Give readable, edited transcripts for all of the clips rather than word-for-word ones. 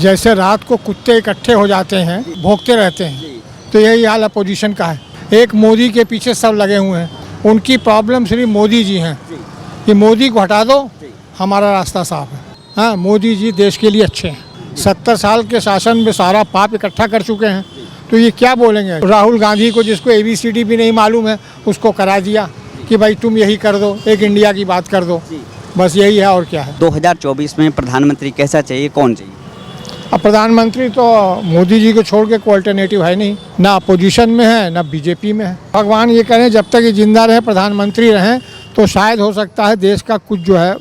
जैसे रात को कुत्ते इकट्ठे हो जाते हैं, भौंकते रहते हैं, तो यही हाल अपोजिशन का है। एक मोदी के पीछे सब लगे हुए हैं, उनकी प्रॉब्लम सिर्फ मोदी जी हैं कि मोदी को हटा दो, हमारा रास्ता साफ है। हाँ, मोदी जी देश के लिए अच्छे हैं। 70 साल के शासन में सारा पाप इकट्ठा कर चुके हैं, तो ये क्या बोलेंगे। राहुल गांधी को, जिसको ABCD भी नहीं मालूम है, उसको करा दिया कि भाई तुम यही कर दो, एक इंडिया की बात कर दो, बस यही है और क्या है। 2024 में प्रधानमंत्री कैसा चाहिए, कौन चाहिए? अब प्रधानमंत्री तो मोदी जी को छोड़ के कोई अल्टरनेटिव है नहीं, ना अपोजिशन में है ना बीजेपी में है। भगवान ये करें जब तक ये जिंदा रहे, प्रधानमंत्री रहें, तो शायद हो सकता है देश का कुछ जो है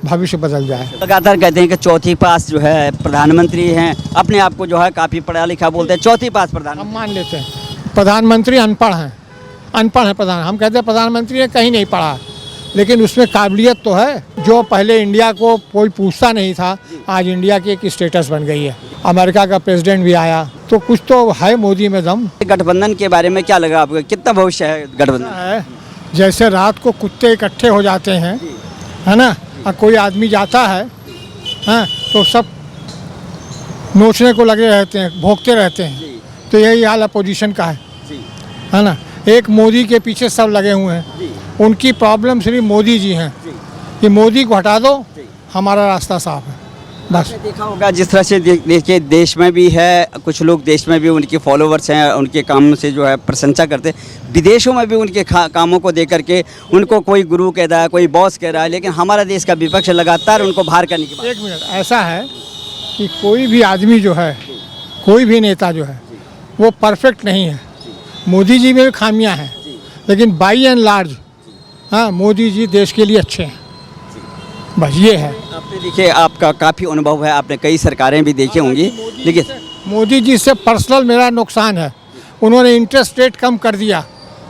भविष्य बदल जाए। लगातार कहते हैं कि चौथी पास जो है प्रधानमंत्री हैं, अपने आप को जो है काफ़ी पढ़ा लिखा बोलते हैं, चौथी पास हम प्रधानमंत्री। मान लेते हैं प्रधानमंत्री अनपढ़ हैं, अनपढ़ है प्रधान। हम कहते हैं प्रधानमंत्री ने कहीं नहीं पढ़ा, लेकिन उसमें काबिलियत तो है। जो पहले इंडिया को कोई पूछता नहीं था, आज इंडिया की एक स्टेटस बन गई है। अमेरिका का प्रेसिडेंट भी आया, तो कुछ तो है मोदी में दम। गठबंधन के बारे में क्या लगा आपको, कितना भविष्य है गठबंधन? है जैसे रात को कुत्ते इकट्ठे हो जाते हैं, है ना, और कोई आदमी जाता है, हाँ, तो सब नोचने को लगे रहते हैं, भौंकते रहते हैं, तो यही हाल अपोजिशन का है ना। एक मोदी के पीछे सब लगे हुए हैं, उनकी प्रॉब्लम सिर्फ मोदी जी हैं कि मोदी को हटा दो, हमारा रास्ता साफ है, बस। देखा होगा जिस तरह से देखिए देश में भी है, कुछ लोग देश में भी उनके फॉलोवर्स हैं, उनके काम से जो है प्रशंसा करते हैं, विदेशों में भी उनके कामों को देख करके उनको कोई गुरु कह रहा है, कोई बॉस कह रहा है, लेकिन हमारा देश का विपक्ष लगातार उनको बाहर करने की बात। एक मिनट, ऐसा है कि कोई भी आदमी जो है, कोई भी नेता जो है, वो परफेक्ट नहीं है। मोदी जी में भी खामियां हैं, लेकिन बाई एंड लार्ज, हाँ, मोदी जी देश के लिए अच्छे हैं, बस ये है। आपने देखिए, आपका काफ़ी अनुभव है, आपने कई सरकारें भी देखी होंगी, लेकिन मोदी जी से पर्सनल मेरा नुकसान है। उन्होंने इंटरेस्ट रेट कम कर दिया,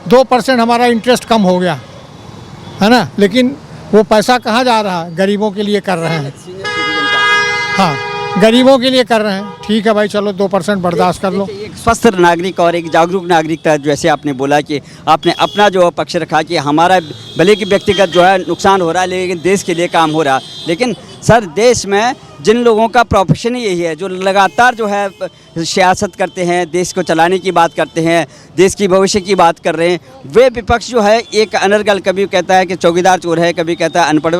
2% हमारा इंटरेस्ट कम हो गया, है ना, लेकिन वो पैसा कहाँ जा रहा है, गरीबों के लिए कर रहे हैं। हाँ, गरीबों के लिए कर रहे हैं, ठीक है भाई, चलो 2% बर्दाश्त कर लो। एक स्वस्थ नागरिक और एक जागरूक नागरिकता, जैसे आपने बोला कि आपने अपना जो पक्ष रखा कि हमारा भले कि व्यक्तिगत जो है नुकसान हो रहा है, लेकिन देश के लिए काम हो रहा है। लेकिन सर, देश में जिन लोगों का प्रोफेशन ही यही है, जो लगातार जो है सियासत करते हैं, देश को चलाने की बात करते हैं, देश की भविष्य की बात कर रहे हैं, वे विपक्ष जो है एक अनर्गल, कभी कहता है कि चौकीदार चोर है, कभी कहता है अनपढ़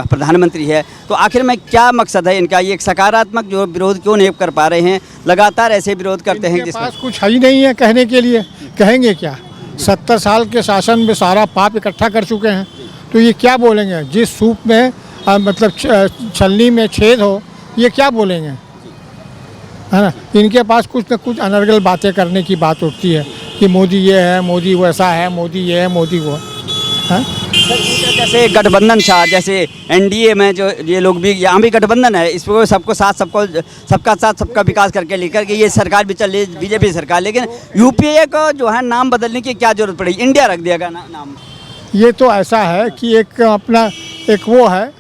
प्रधानमंत्री है। तो आखिर में क्या मकसद है इनका, ये एक सकारात्मक जो विरोध क्यों नहीं कर पा रहे हैं, लगातार ऐसे विरोध करते हैं जिसके पास कुछ है ही नहीं है कहने के लिए, कहेंगे क्या। 70 साल के शासन में सारा पाप इकट्ठा कर चुके हैं, तो ये क्या बोलेंगे। जिस सूप में मतलब छलनी में छेद हो, ये क्या बोलेंगे, है ना। इनके पास कुछ न कुछ अनर्गल बातें करने की बात उठती है कि मोदी ये है, मोदी वैसा है, मोदी ये है, मोदी वो है। जैसे गठबंधन था, जैसे NDA में जो ये लोग भी, यहाँ भी गठबंधन है, इसको सबको साथ, सबका साथ सबका विकास करके लेकर के ये सरकार भी चल रही है, BJP सरकार। लेकिन UPA को जो है नाम बदलने की क्या जरूरत पड़ी, इंडिया रख दिया नाम। ये तो ऐसा है कि एक अपना एक वो है,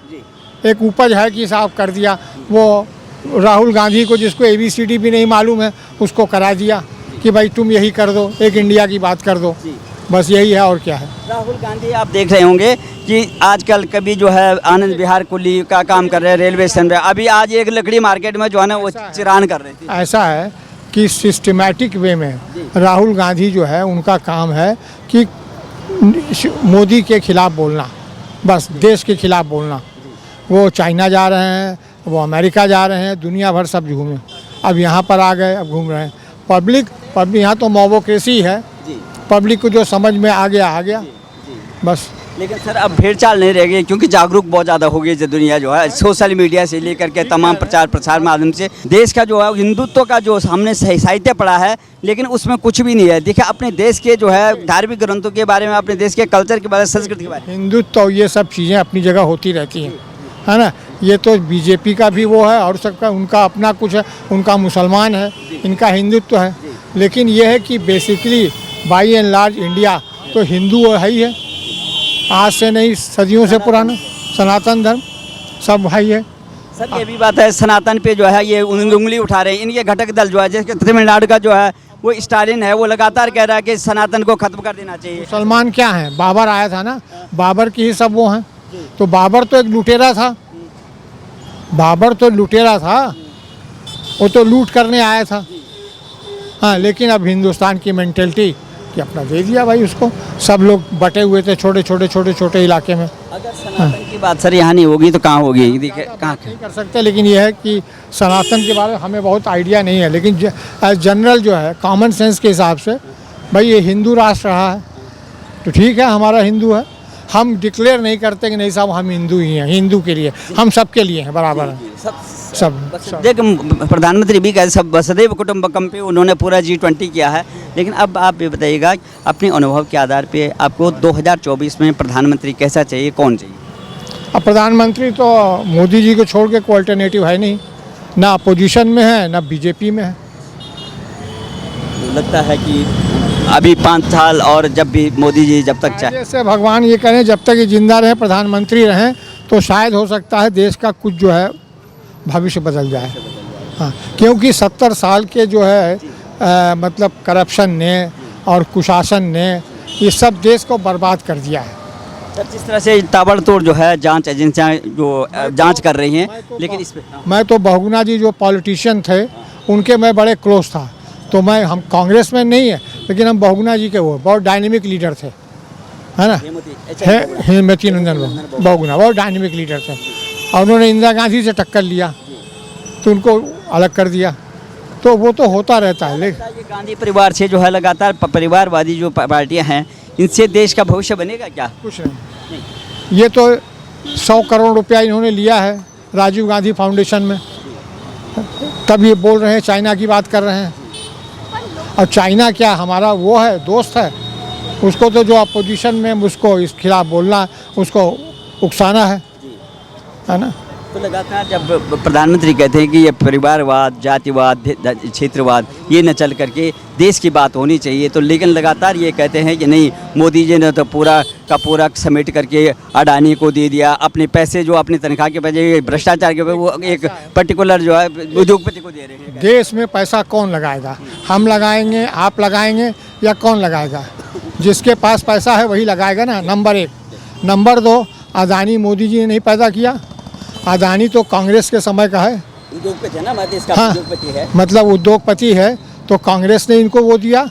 एक उपज है कि साफ कर दिया। वो राहुल गांधी को, जिसको ABCD भी नहीं मालूम है, उसको करा दिया कि भाई तुम यही कर दो, एक इंडिया की बात कर दो, बस यही है और क्या है। राहुल गांधी आप देख रहे होंगे कि आजकल कभी जो है आनंद विहार कुली का काम कर रहे हैं, रेलवे स्टेशन पे। अभी आज एक लकड़ी मार्केट में जो है ना वो चिरान कर रहे थे। ऐसा है कि सिस्टमैटिक वे में राहुल गांधी जो है, उनका काम है कि मोदी के खिलाफ बोलना, बस देश के खिलाफ बोलना। वो चाइना जा रहे हैं, वो अमेरिका जा रहे हैं, दुनिया भर सब घूमे, अब यहाँ पर आ गए, अब घूम रहे हैं। पब्लिक यहाँ तो मोबोक्रेसी है, पब्लिक को जो समझ में आ गया बस। लेकिन सर, अब भेड़ चाल नहीं रह गई, क्योंकि जागरूक बहुत ज़्यादा हो गई जो दुनिया जो है, सोशल मीडिया से लेकर के तमाम प्रचार प्रसार माध्यम से देश का जो है हिंदुत्व का जो हमने साहित्य पढ़ा है, लेकिन उसमें कुछ भी नहीं है। देखिए, अपने देश के जो है धार्मिक ग्रंथों के बारे में, अपने देश के कल्चर के बारे में, संस्कृति के बारे में, हिंदुत्व ये सब चीज़ें अपनी जगह होती रहती हैं, है ना। ये तो BJP का भी वो है और सबका, उनका अपना कुछ है, उनका मुसलमान है, इनका हिंदुत्व है। लेकिन ये है कि basically by and large India तो हिंदू है ही है, आज से नहीं, सदियों से पुराना सनातन धर्म सब भाई है। सर, ये भी बात है, सनातन पे जो है ये उंगली उठा रहे हैं इनके घटक दल जो है, जैसे तमिलनाडु का जो है वो स्टालिन है, वो लगातार कह रहा है कि सनातन को खत्म कर देना चाहिए। मुसलमान क्या है, बाबर आया था ना, बाबर की ही सब वो हैं। तो बाबर तो एक लुटेरा था, बाबर तो लुटेरा था, वो तो लूट करने आया था। हाँ, लेकिन अब हिंदुस्तान की मेंटेलिटी कि अपना दे दिया भाई उसको। सब लोग बटे हुए थे छोटे छोटे इलाके में। अगर सनातन की बात सर यहाँ नहीं होगी तो कहाँ होगी? देखिए कहाँ नहीं कर सकते, लेकिन यह है कि सनातन के बारे में हमें बहुत आइडिया नहीं है, लेकिन जनरल जो है कॉमन सेंस के हिसाब से भाई ये हिंदू राष्ट्र रहा है तो ठीक है, हमारा हिंदू है। हम डिक्लेयर नहीं करते कि नहीं साहब हम हिंदू ही हैं, हिंदू के लिए हम सबके लिए हैं, बराबर है सब। देख प्रधानमंत्री भी कहते सब वसुधैव कुटुंबकम पे उन्होंने पूरा G20 किया है। लेकिन अब आप ये बताइएगा अपने अनुभव के आधार पे आपको 2024 में प्रधानमंत्री कैसा चाहिए, कौन चाहिए? अब प्रधानमंत्री तो मोदी जी को छोड़ के कोई अल्टरनेटिव है नहीं, ना अपोजिशन में है ना बीजेपी में है। लगता है कि अभी 5 साल और जब भी मोदी जी जब तक चाहे, जैसे भगवान ये करें जब तक ये जिंदा रहे प्रधानमंत्री रहें तो शायद हो सकता है देश का कुछ जो है भविष्य बदल जाए। हाँ, क्योंकि 70 साल के जो है मतलब करप्शन ने और कुशासन ने ये सब देश को बर्बाद कर दिया है। सर जिस तरह से ताबड़तोड़ जो है जांच एजेंसियां जो जांच कर रही हैं, लेकिन इस पे मैं तो बहुगुणा जी जो पॉलिटिशियन थे उनके मैं बड़े क्लोज था, तो मैं हम कांग्रेस में नहीं है लेकिन हम बहुगुणा जी के वो बहुत डायनेमिक लीडर थे, है ना। हेमवती नंदन बहुगुणा बहुत डायनेमिक लीडर थे और उन्होंने इंदिरा गांधी से टक्कर लिया तो उनको अलग कर दिया, तो वो तो होता रहता है। लेकिन ये गांधी परिवार से जो है लगातार परिवारवादी जो पार्टियां हैं इनसे देश का भविष्य बनेगा क्या? कुछ नहीं। ये तो 100 करोड़ रुपया इन्होंने लिया है राजीव गांधी फाउंडेशन में, तब ये बोल रहे हैं चाइना की बात कर रहे हैं। और चाइना क्या हमारा वो है, दोस्त है, उसको तो जो अपोजिशन में उसको इस खिलाफ बोलना, उसको उकसाना है ना। तो लगातार जब प्रधानमंत्री कहते हैं कि ये परिवारवाद, जातिवाद, क्षेत्रवाद ये न चल करके देश की बात होनी चाहिए, तो लेकिन लगातार ये कहते हैं कि नहीं मोदी जी ने तो पूरा का पूरा समेट करके अडानी को दे दिया, अपने पैसे जो अपनी तनख्वाह के पैसे भ्रष्टाचार के वो एक पर्टिकुलर जो है उद्योगपति को दे रहे हैं। देश में पैसा कौन लगाएगा? हम लगाएंगे, आप लगाएंगे या कौन लगाएगा? जिसके पास पैसा है वही लगाएगा ना, नंबर 1। नंबर 2, अदानी मोदी जी ने नहीं पैदा किया, अदानी तो कांग्रेस के समय का है, उद्योगपति है ना, देश का हाँ, उद्योगपति है, मतलब उद्योगपति है, तो कांग्रेस ने इनको वो दिया,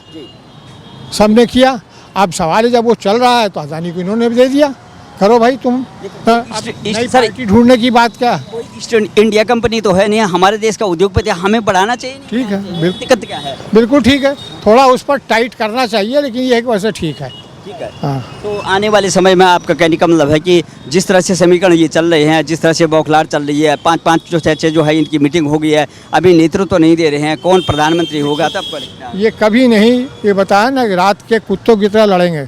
सबने किया। अब सवाल है जब वो चल रहा है तो अदानी को इन्होंने भी दे दिया, करो भाई तुम। नई पार्टी ढूंढने की बात क्या? ईस्ट इंडिया कंपनी तो है नहीं, हमारे देश का उद्योगपति हमें बढ़ाना चाहिए। ठीक है, बिल्कुल दिक्कत क्या है? बिल्कुल ठीक है, थोड़ा उस पर टाइट करना चाहिए, लेकिन ये है कि वैसे ठीक है। ठीक है। हाँ। तो आने वाले समय में आपका कहने का मतलब है कि जिस तरह से समीकरण ये चल रहे हैं, जिस तरह से बौखलाहट चल रही है, 5-5 जो 6 जो है इनकी मीटिंग हो गई है, अभी नेतृत्व तो नहीं दे रहे हैं, कौन प्रधानमंत्री होगा तब पर ये कभी नहीं, ये बताया ना कि रात के कुत्तों की तरह लड़ेंगे।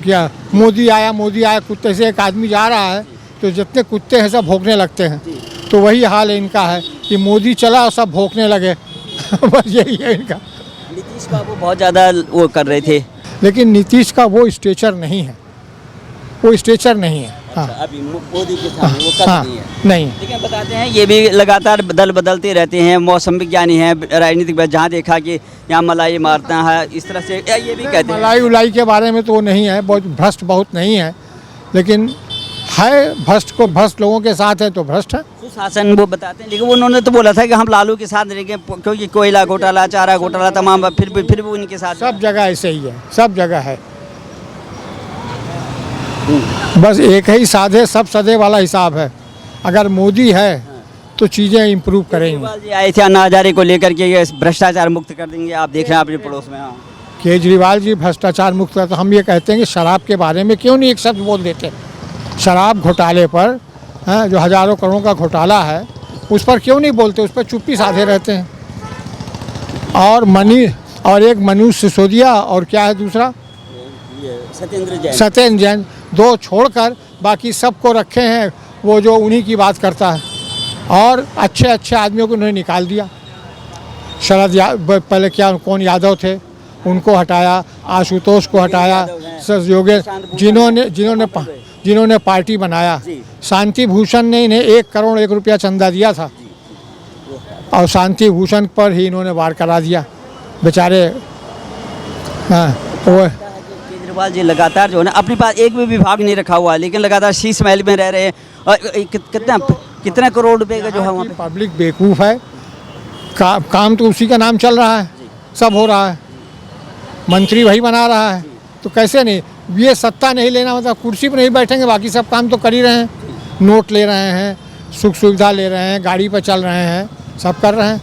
क्या मोदी आया कुत्ते से एक आदमी जा रहा है तो जितने कुत्ते हैं सब भौंकने लगते हैं, तो वही हाल है इनका है कि मोदी चला और सब भौंकने लगे बस यही है इनका। नीतीश बाबू बहुत ज़्यादा वो कर रहे थे, लेकिन नीतीश का वो स्टेचर नहीं है, वो स्टेचर नहीं है। हाँ, अभी मोदी के सामने वो कर हाँ, नहीं है। नहीं। लेकिन बताते हैं ये भी लगातार दल बदलते रहते हैं, मौसम विज्ञानी हैं, राजनीतिक जहाँ देखा कि यहाँ मलाई मारता है, इस तरह से ये भी कहते हैं। मलाई उलाई के बारे में तो वो नहीं है, बहुत भ्रष्ट बहुत नहीं है, लेकिन है भ्रष्ट लोगों के साथ है तो भ्रष्ट है। सुशासन वो बताते हैं, लेकिन उन्होंने तो बोला था कि हम लालू के साथ रहेंगे, क्योंकि कोयला घोटाला, चारा घोटाला तमाम, फिर भी उनके साथ सब जगह ऐसे ही है, सब जगह है। बस एक ही साधे सब सदे वाला हिसाब है, अगर मोदी है तो चीज़ें इम्प्रूव करेंगी। केजरीवाल जी आए थे अन्ना हजारे को लेकर के ये भ्रष्टाचार मुक्त कर देंगे, आप देख रहे हैं अपने पड़ोस में। हाँ, केजरीवाल जी भ्रष्टाचार मुक्त है, तो हम ये कहते हैं कि शराब के बारे में क्यों नहीं एक शब्द बोल देते? शराब घोटाले पर जो हज़ारों करोड़ों का घोटाला है उस पर क्यों नहीं बोलते? उस पर चुप्पी साधे रहते हैं। और एक मनीष सिसोदिया और क्या है दूसरा, सत्येंद्र जैन, 2 छोड़कर बाकी सबको रखे हैं वो जो उन्हीं की बात करता है, और अच्छे अच्छे आदमियों को उन्होंने निकाल दिया। पहले क्या कौन यादव थे उनको हटाया, आशुतोष को हटाया, योगेश जिन्होंने पार्टी बनाया, शांति भूषण ने इन्हें 1 करोड़ 1 रुपया चंदा दिया था और शांति भूषण पर ही इन्होंने वार करा दिया बेचारे। हाँ, वो केजरीवाल जी लगातार जो है ना अपने पास एक भी विभाग नहीं रखा हुआ, लेकिन लगातार शीश महल में रह रहे हैं, और कितना करोड़ रुपए का जो है वहाँ पे पब्लिक बेवकूफ़ है, काम तो उसी का नाम चल रहा है, सब हो रहा है, मंत्री वही बना रहा है, तो कैसे नहीं। ये सत्ता नहीं लेना मतलब कुर्सी पर नहीं बैठेंगे, बाकी सब काम तो कर ही रहे हैं, नोट ले रहे हैं, सुख सुविधा ले रहे हैं, गाड़ी पर चल रहे हैं, सब कर रहे हैं।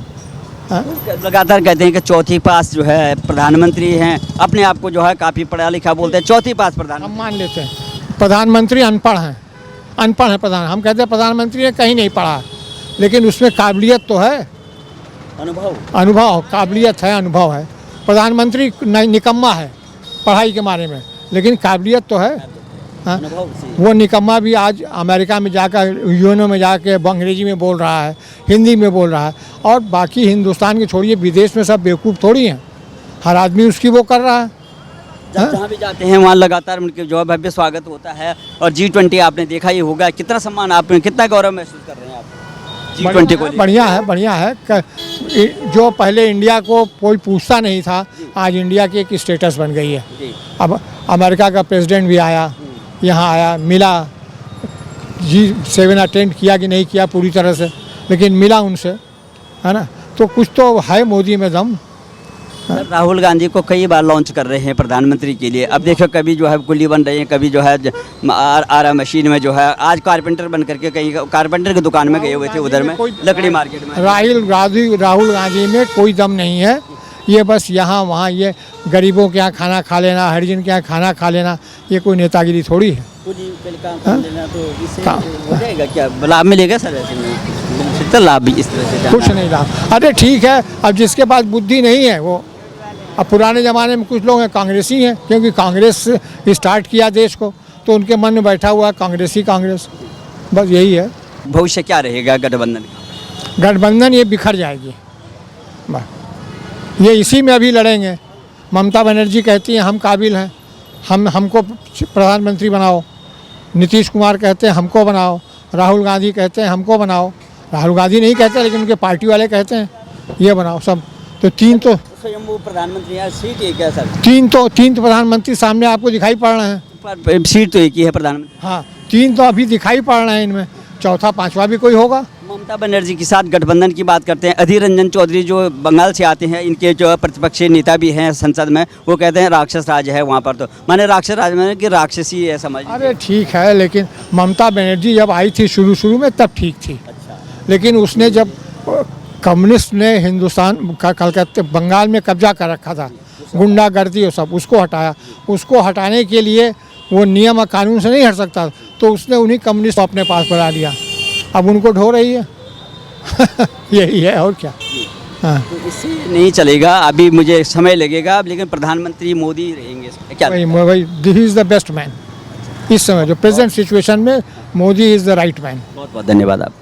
हाँ? लगातार कहते हैं कि चौथी पास जो है प्रधानमंत्री हैं, अपने आप को जो है काफ़ी पढ़ा लिखा बोलते हैं, चौथी पास हम प्रधानमंत्री। मान लेते हैं प्रधानमंत्री अनपढ़ हैं, अनपढ़ है प्रधान, हम कहते हैं प्रधानमंत्री ने कहीं नहीं पढ़ा, लेकिन उसमें काबिलियत तो है, अनुभव काबिलियत है, अनुभव है। प्रधानमंत्री निकम्मा है पढ़ाई के बारे में, लेकिन काबिलियत तो है। हाँ? वो निकम्मा भी आज अमेरिका में जाकर यूएनओ में जाकर अंग्रेजी में बोल रहा है, हिंदी में बोल रहा है, और बाकी हिंदुस्तान के छोड़िए विदेश में सब बेवकूफ़ थोड़ी हैं, हर आदमी उसकी वो कर रहा है। जहाँ भी जाते हैं वहाँ लगातार उनके जो है भव्य स्वागत होता है। और G20 आपने देखा ही होगा, कितना सम्मान, आप कितना गौरव महसूस कर रहे हैं आप G20 को लेकर? बढ़िया है, बढ़िया है। जो पहले इंडिया को कोई पूछता नहीं था, आज इंडिया की एक स्टेटस बन गई है। अब अमेरिका का प्रेसिडेंट भी आया, यहाँ आया, मिला, G7 अटेंड किया कि नहीं किया पूरी तरह से, लेकिन मिला उनसे, है ना, तो कुछ तो है मोदी में दम। राहुल गांधी को कई बार लॉन्च कर रहे हैं प्रधानमंत्री के लिए। अब देखो कभी जो है गुल्ली बन रही है, कभी जो है आरा मशीन में जो है, आज कारपेंटर बन करके कहीं कारपेंटर की दुकान में गए हुए थे उधर में, लकड़ी मार्केट में। राहुल गांधी में कोई दम नहीं है, ये बस यहाँ वहाँ ये गरीबों के यहाँ खाना खा लेना, हरिजन के यहाँ खाना खा लेना, ये कोई नेतागिरी थोड़ी है। लाभ मिलेगा सर? ऐसे लाभ भी इस तरह से कुछ नहीं लाभ। अरे ठीक है, अब जिसके पास बुद्धि नहीं है वो, अब पुराने ज़माने में कुछ लोग हैं कांग्रेसी हैं, क्योंकि कांग्रेस स्टार्ट किया देश को, तो उनके मन में बैठा हुआ कांग्रेस, बस यही है। भविष्य क्या रहेगा गठबंधन का? गठबंधन ये बिखर जाएगी, बस ये इसी में अभी लड़ेंगे। ममता बनर्जी कहती हैं हम काबिल हैं, हमको प्रधानमंत्री बनाओ, नीतीश कुमार कहते हैं हमको बनाओ, राहुल गांधी कहते हैं हमको बनाओ, राहुल गांधी नहीं कहते लेकिन उनके पार्टी वाले कहते हैं ये बनाओ सब, तो तीन तो स्वयं प्रधानमंत्री यार सीट एक है सर, तीन तो प्रधानमंत्री सामने आपको दिखाई पड़ रहे हैं, पर सीट तो एक ही है प्रधानमंत्री। हाँ, तीन तो अभी दिखाई पड़ रहे हैं, इनमें चौथा पांचवा भी कोई होगा। ममता बनर्जी के साथ गठबंधन की बात करते हैं, अधीर रंजन चौधरी जो बंगाल से आते हैं, इनके जो प्रतिपक्षी नेता भी हैं संसद में, वो कहते हैं राक्षस राज है वहाँ पर, तो माने राक्षस राज में कि राक्षसी है समझ। अरे ठीक है, लेकिन ममता बनर्जी जब आई थी शुरू में तब ठीक थी। अच्छा। लेकिन उसने जब कम्युनिस्ट ने हिंदुस्तान का कलकत्ते बंगाल में कब्जा कर रखा था, गुंडागर्दी और सब, उसको हटाया, उसको हटाने के लिए वो नियम और कानून से नहीं हट सकता, तो उसने उन्हीं कम्युनिस्ट को अपने पास बढ़ा लिया, अब उनको ढो रही है। यही है और क्या। हाँ, तो इससे नहीं चलेगा, अभी मुझे समय लगेगा, लेकिन प्रधानमंत्री मोदी रहेंगे क्या? वही this is the best man इस समय जो प्रेजेंट सिचुएशन में, Modi is the right man. बहुत बहुत धन्यवाद आप।